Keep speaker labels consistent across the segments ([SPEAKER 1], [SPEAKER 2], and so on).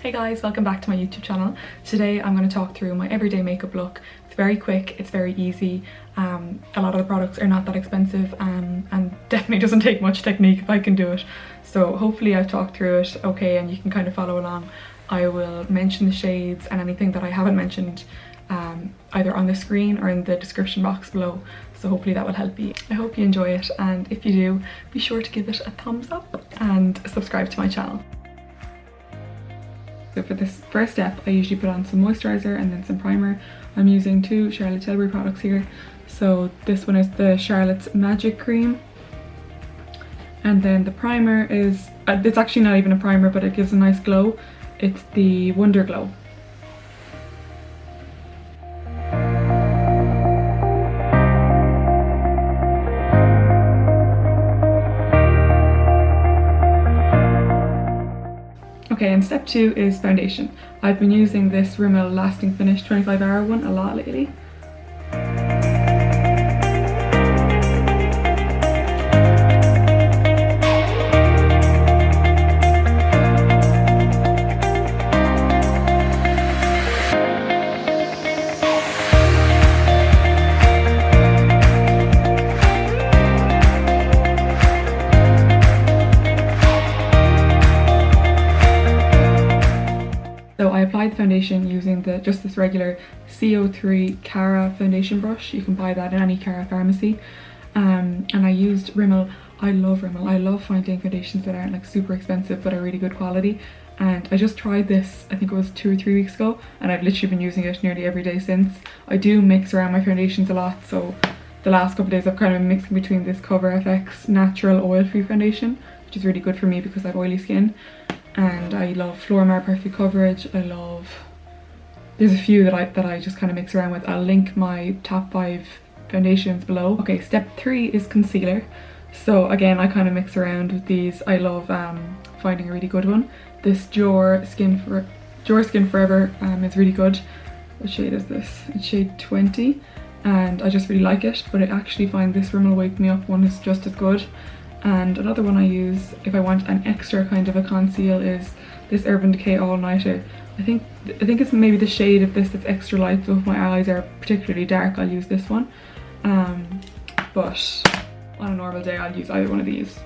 [SPEAKER 1] Hey guys, welcome back to my YouTube channel. Today I'm going to talk through my everyday makeup look. It's very quick, it's very easy. A lot of the products are not that expensive and definitely doesn't take much technique if I can do it. So hopefully I've talked through it okay and you can kind of follow along. I will mention the shades and anything that I haven't mentioned either on the screen or in the description box below. So hopefully that will help you. I hope you enjoy it, and if you do, be sure to give it a thumbs up and subscribe to my channel. So for this first step, I usually put on some moisturizer and then some primer. I'm using two Charlotte Tilbury products here. So this one is the Charlotte's Magic Cream. And then the primer is, it's actually not even a primer, but it gives a nice glow. It's the Wonder Glow. Okay, and step 2 is foundation. I've been using this Rimmel Lasting Finish 25-hour one a lot lately. So I applied the foundation using just this regular CO3 Cara foundation brush. You can buy that in any Cara pharmacy. And I used Rimmel. I love Rimmel. I love finding foundations that aren't like super expensive but are really good quality. And I just tried this, I think it was 2 or 3 weeks ago, and I've literally been using it nearly every day since. I do mix around my foundations a lot, so the last couple of days I've kind of been mixing between this Cover FX natural oil-free foundation, which is really good for me because I have oily skin. And I love Flormar Perfect Coverage. There's a few that I just kind of mix around with. I'll link my top 5 foundations below. Okay, step 3 is concealer. So again, I kind of mix around with these. I love finding a really good one. This Jor Skin Forever is really good. What shade is this? It's shade 20, and I just really like it. But I actually find this Rimmel Wake Me Up one is just as good. And another one I use if I want an extra kind of a conceal is this Urban Decay All Nighter. I think it's maybe the shade of this that's extra light, so if my eyes are particularly dark I'll use this one. But on a normal day I'll use either one of these.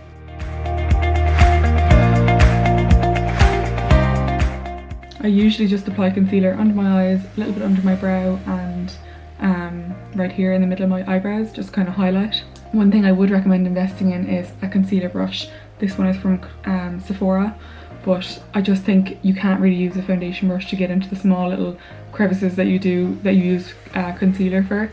[SPEAKER 1] I usually just apply concealer under my eyes, a little bit under my brow, and right here in the middle of my eyebrows, just kind of highlight. One thing I would recommend investing in is a concealer brush. This one is from Sephora, but I just think you can't really use a foundation brush to get into the small little crevices that you use concealer for.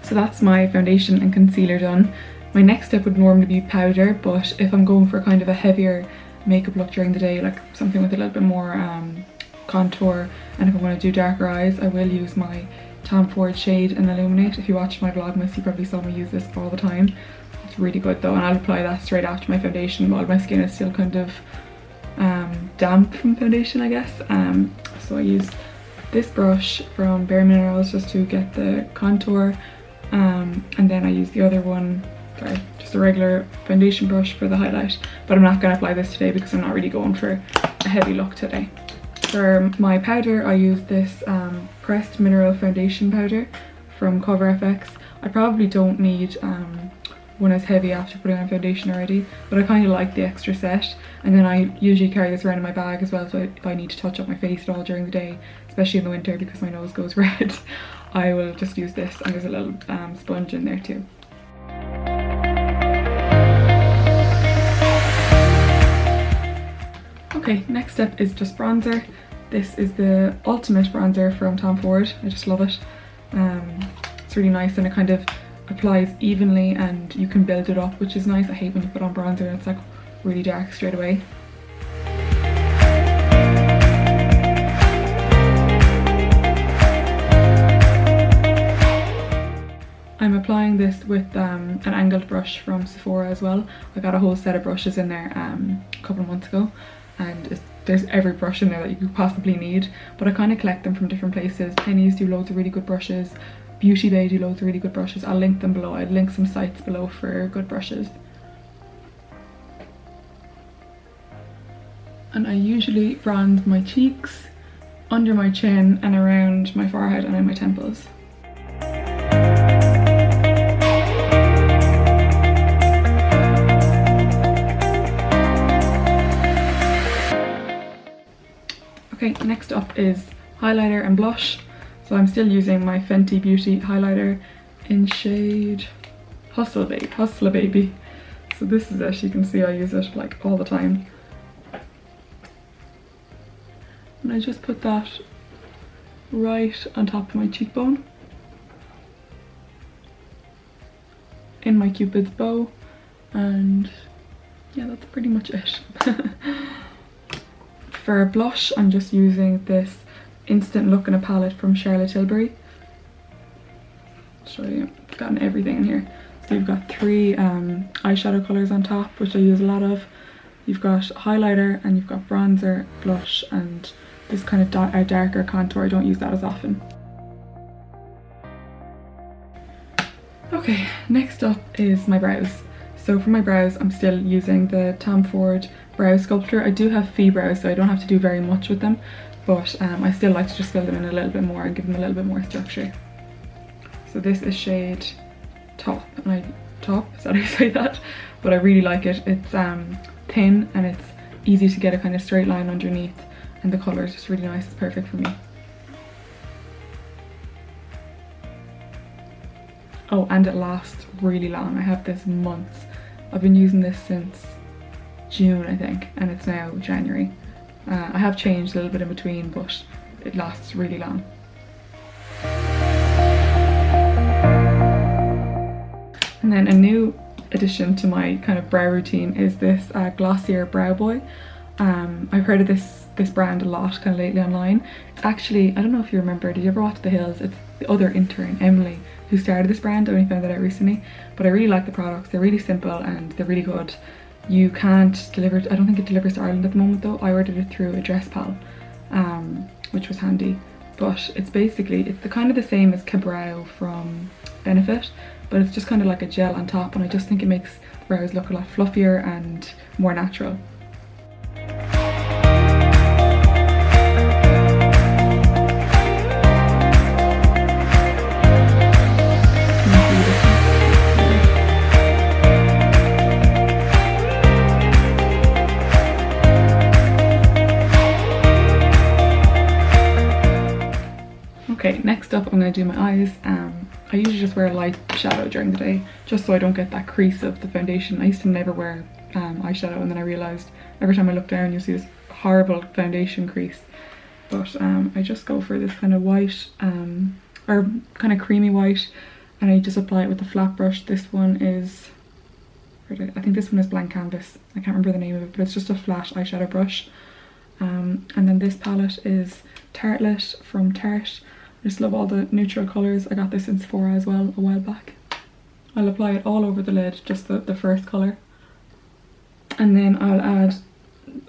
[SPEAKER 1] So that's my foundation and concealer done. My next step would normally be powder, but if I'm going for kind of a heavier makeup look during the day, like something with a little bit more contour, and if I'm going to do darker eyes, I will use my Tom Ford shade and Illuminate. If you watched my vlogmas, you probably saw me use this all the time. It's really good though, and I'll apply that straight after my foundation while my skin is still kind of damp from foundation, I guess. So I use this brush from Bare Minerals just to get the contour, and then I use the other one, just a regular foundation brush for the highlight. But I'm not going to apply this today because I'm not really going for a heavy look today. For my powder, I use this Pressed Mineral Foundation Powder from Cover FX. I probably don't need one as heavy after putting on foundation already, but I kind of like the extra set. And then I usually carry this around in my bag as well, so if I need to touch up my face at all during the day, especially in the winter because my nose goes red, I will just use this, and there's a little sponge in there too. Okay, next step is just bronzer. This is the Ultimate Bronzer from Tom Ford. I just love it. It's really nice and it kind of applies evenly and you can build it up, which is nice. I hate when you put on bronzer and it's like really dark straight away. I'm applying this with an angled brush from Sephora as well. I got a whole set of brushes in there a couple of months ago, and there's every brush in there that you could possibly need, but I kind of collect them from different places. Penny's do loads of really good brushes, Beauty Bay do loads of really good brushes. I'll link them below. I'll link some sites below for good brushes. And I usually bronze my cheeks, under my chin and around my forehead and in my temples. Okay, next up is highlighter and blush. So I'm still using my Fenty Beauty highlighter in shade Hustle Baby. So this is it, you can see I use it like all the time. And I just put that right on top of my cheekbone, in my Cupid's bow, and yeah, that's pretty much it. For blush, I'm just using this Instant Look in a palette from Charlotte Tilbury. I'll show you, I've gotten everything in here. So you've got 3 eyeshadow colours on top, which I use a lot of. You've got highlighter and you've got bronzer, blush, and this kind of darker contour. I don't use that as often. Okay, next up is my brows. So for my brows, I'm still using the Tom Ford Brow Sculptor. I do have fee brows, so I don't have to do very much with them, but I still like to just fill them in a little bit more and give them a little bit more structure. So this is shade Top, and Top, is that how you say that? But I really like it. It's thin and it's easy to get a kind of straight line underneath, and the colour is just really nice. It's perfect for me. Oh, and it lasts really long. I have this months. I've been using this since June, I think, and it's now January. I have changed a little bit in between, but it lasts really long. And then a new addition to my kind of brow routine is this Glossier Brow Boy. I've heard of this brand a lot kind of lately online. It's actually, I don't know if you remember, did you ever watch The Hills? It's the other intern, Emily, who started this brand. I only found that out recently, but I really like the products. They're really simple and they're really good. You can't deliver, I don't think it delivers to Ireland at the moment though. I ordered it through Address-Pal, which was handy. But it's basically, it's the kind of the same as Cabrow from Benefit, but it's just kind of like a gel on top, and I just think it makes the brows look a lot fluffier and more natural. Okay, next up I'm going to do my eyes. I usually just wear a light shadow during the day, just so I don't get that crease of the foundation. I used to never wear eyeshadow, and then I realised every time I look down you see this horrible foundation crease. But I just go for this kind of white, or kind of creamy white, and I just apply it with a flat brush. This one is, I think this one is Blank Canvas. I can't remember the name of it, but it's just a flat eyeshadow brush. And then this palette is Tartelette from Tarte. I just love all the neutral colours. I got this in Sephora as well a while back. I'll apply it all over the lid, just the first colour. And then I'll add,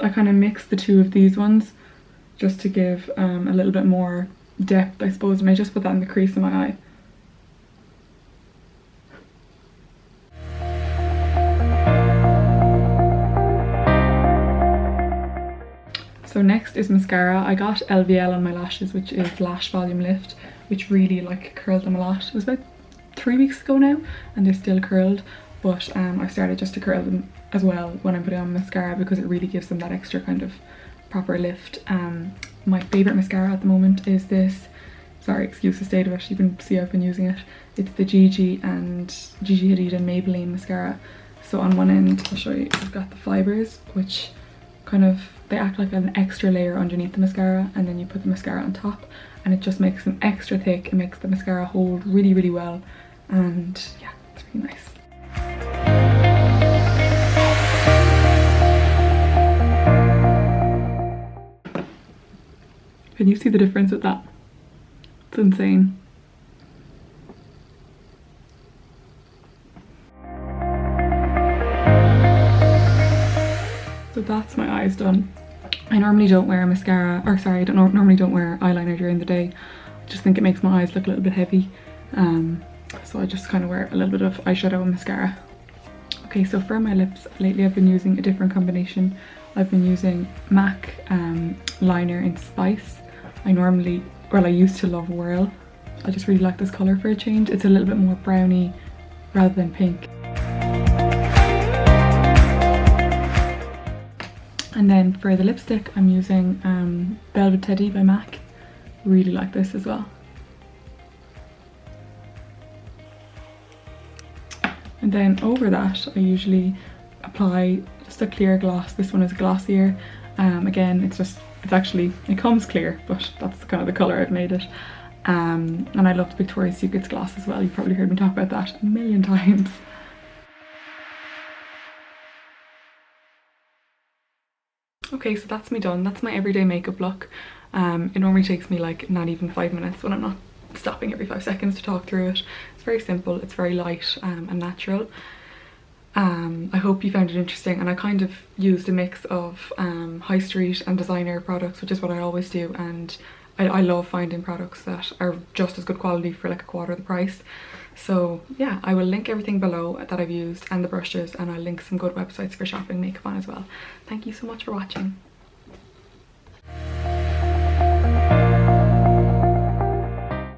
[SPEAKER 1] I kind of mix the two of these ones just to give a little bit more depth, I suppose, and I just put that in the crease of my eye. So next is mascara. I got LVL on my lashes, which is Lash Volume Lift, which really like curled them a lot. It was about 3 weeks ago now and they're still curled, but I started just to curl them as well when I'm putting on mascara, because it really gives them that extra kind of proper lift. My favourite mascara at the moment is this, sorry, excuse the state of it, you can see I've been using it. It's the Gigi Hadid and Maybelline mascara. So on one end, I'll show you, I've got the fibres, which kind of, they act like an extra layer underneath the mascara, and then you put the mascara on top and it just makes them extra thick. It makes the mascara hold really, really well, and yeah, it's really nice. Can you see the difference with that? It's insane. So that's my eyes done. I normally don't wear mascara, or sorry, normally don't wear eyeliner during the day. I just think it makes my eyes look a little bit heavy. So I just kind of wear a little bit of eyeshadow and mascara. Okay, so for my lips, lately I've been using a different combination I've been using MAC liner in Spice. I used to love Whirl. I just really like this colour for a change. It's a little bit more browny rather than pink. And then for the lipstick, I'm using Velvet Teddy by MAC. Really like this as well. And then over that, I usually apply just a clear gloss. This one is glossier. Again, it comes clear, but that's kind of the colour I've made it. And I love the Victoria's Secret's gloss as well. You've probably heard me talk about that a million times. Okay, so that's me done. That's my everyday makeup look. It normally takes me like not even 5 minutes when I'm not stopping every 5 seconds to talk through it. It's very simple, it's very light and natural. I hope you found it interesting, and I kind of used a mix of high street and designer products, which is what I always do, and I love finding products that are just as good quality for like a quarter of the price. So yeah, I will link everything below that I've used and the brushes, and I'll link some good websites for shopping makeup on as well. Thank you so much for watching.